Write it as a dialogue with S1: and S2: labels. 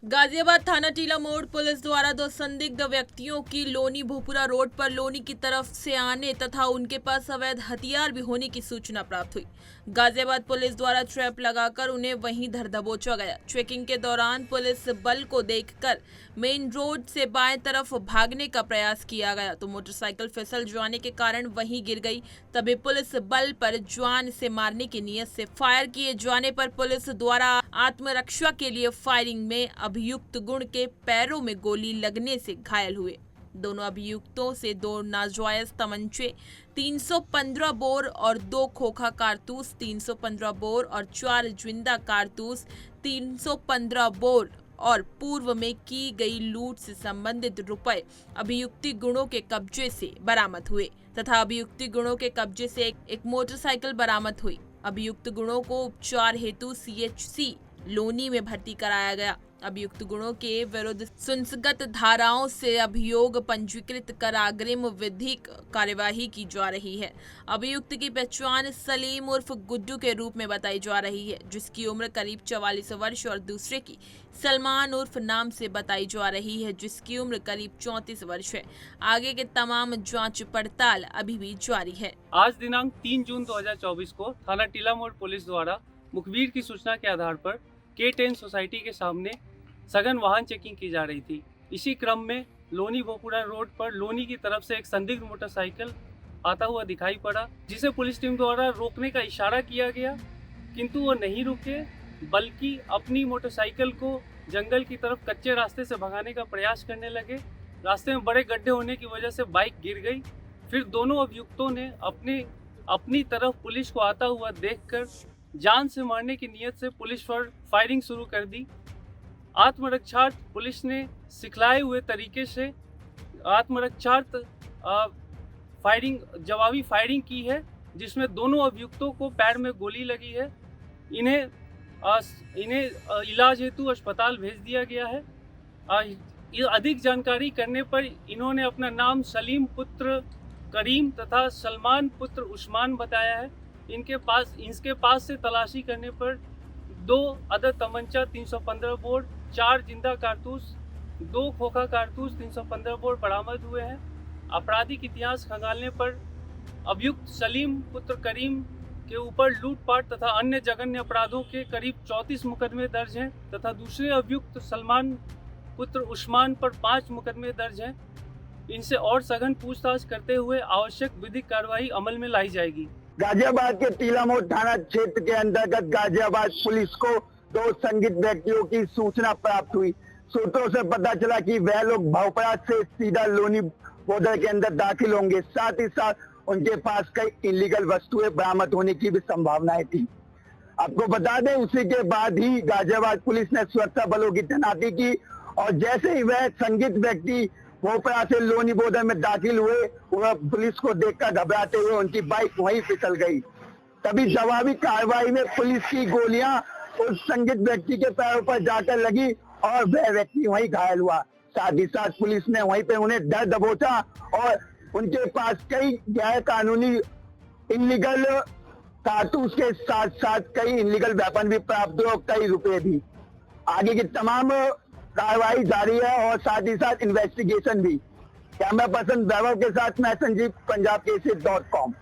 S1: गाजियाबाद थाना टीला मोड़ पुलिस द्वारा दो संदिग्ध व्यक्तियों की लोनी भोपुरा रोड पर लोनी की तरफ से आने तथा उनके पास अवैध हथियार भी होने की सूचना प्राप्त हुई। गाजियाबाद पुलिस द्वारा ट्रैप लगाकर उन्हें वहीं धर दबोचा गया। चेकिंग के दौरान पुलिस बल को देखकर मेन रोड से बाएं तरफ भागने का प्रयास किया गया तो मोटरसाइकिल फिसल जाने के कारण वहीं गिर गई। तभी पुलिस बल पर जान से मारने की नीयत से फायर किए जाने पर पुलिस द्वारा आत्मरक्षा के लिए फायरिंग में अभियुक्त गुण के पैरों में गोली लगने से घायल हुए। दोनों अभियुक्तों से दो नाजायज तमंचे, 315 बोर और 2 खोखा कारतूस, 315 बोर और 4 जिंदा कारतूस, 315 बोर और पूर्व में की गई लूट से संबंधित रुपए अभियुक्ति गुणों के कब्जे से बरामद हुए तथा अभियुक्ति गुणों के कब्जे से एक मोटरसाइकिल बरामद हुई। अभियुक्त गुणों को उपचार हेतु CHC लोनी में भर्ती कराया गया। अभियुक्त गुणों के विरुद्ध सुनसगत धाराओं से अभियोग पंजीकृत कर अग्रिम विधिक कार्यवाही की जा रही है। अभियुक्त की पहचान सलीम उर्फ गुड्डू के रूप में बताई जा रही है, जिसकी उम्र करीब 44 वर्ष और दूसरे की सलमान उर्फ नाम से बताई जा रही है, जिसकी उम्र करीब 34 वर्ष है। आगे के तमाम जांच पड़ताल अभी भी जारी है।
S2: आज दिनांक 3 जून 2024 को थाना टीला मोड़ पुलिस द्वारा मुखबिर की सूचना के आधार पर K10 सोसाइटी के सामने सघन वाहन चेकिंग की जा रही थी। इसी क्रम में लोनी भोपुरा रोड पर लोनी की तरफ से एक संदिग्ध मोटरसाइकिल आता हुआ दिखाई पड़ा, जिसे पुलिस टीम द्वारा रोकने का इशारा किया गया, किंतु वो नहीं रुके बल्कि अपनी मोटरसाइकिल को जंगल की तरफ कच्चे रास्ते से भगाने का प्रयास करने लगे। रास्ते में बड़े गड्ढे होने की वजह से बाइक गिर गई। फिर दोनों अभियुक्तों ने अपनी तरफ पुलिस को आता हुआ देखकर जान से मारने की नीयत से पुलिस पर फायरिंग शुरू कर दी। आत्मरक्षार्थ पुलिस ने सिखलाए हुए तरीके से आत्मरक्षार्थ जवाबी फायरिंग की है, जिसमें दोनों अभियुक्तों को पैर में गोली लगी है। इन्हें इलाज हेतु अस्पताल भेज दिया गया है। अधिक जानकारी करने पर इन्होंने अपना नाम सलीम पुत्र करीम तथा सलमान पुत्र उस्मान बताया है। इनके पास से तलाशी करने पर 2 अदद तमंचा, 315 बोर, 4 जिंदा कारतूस, 2 खोखा कारतूस, 315 बोर बरामद हुए हैं। आपराधिक इतिहास खंगालने पर अभियुक्त सलीम पुत्र करीम के ऊपर लूटपाट तथा अन्य जघन्य अपराधों के करीब 34 मुकदमे दर्ज हैं तथा दूसरे अभियुक्त सलमान पुत्र उस्मान पर 5 मुकदमे दर्ज हैं। इनसे और सघन पूछताछ करते हुए आवश्यक विधिक कार्रवाई अमल में लाई जाएगी।
S3: गाजियाबाद के टीला मोड़ थाना क्षेत्र के अंतर्गत गाजियाबाद पुलिस को 2 संदिग्ध व्यक्तियों की सूचना प्राप्त हुई। सूत्रों से पता चला कि वह लोग भोपरा से सीधा लोनी बॉर्डर के अंदर दाखिल होंगे। साथ ही साथ उनके पास कई इलीगल वस्तुएं बरामद होने की भी संभावनाएं थी। आपको बता दें, उसी के बाद ही गाजियाबाद पुलिस ने सुरक्षा बलों की तैनाती की और जैसे ही वह संदिग्ध व्यक्ति भोपरा से लोनी बॉर्डर में दाखिल हुए, वह पुलिस को देखकर घबराते हुए उनकी बाइक वहीं फिसल गई। तभी जवाबी कार्रवाई में पुलिस की गोलियां उस संदिग्ध व्यक्ति के पैरों पर जाकर लगी और वह व्यक्ति वहीं घायल हुआ। साथ ही साथ पुलिस ने वहीं पे उन्हें धर दबोचा और उनके पास कई गैर कानूनी इलीगल कारतूस के साथ साथ कई इलीगल वेपन भी प्राप्त हुए और कई रुपए भी। आगे की तमाम कार्रवाई जारी है और साथ ही साथ इन्वेस्टिगेशन भी। कैमरा पर्सन वैभव के साथ मैं संजीव, पंजाब केसरी.com।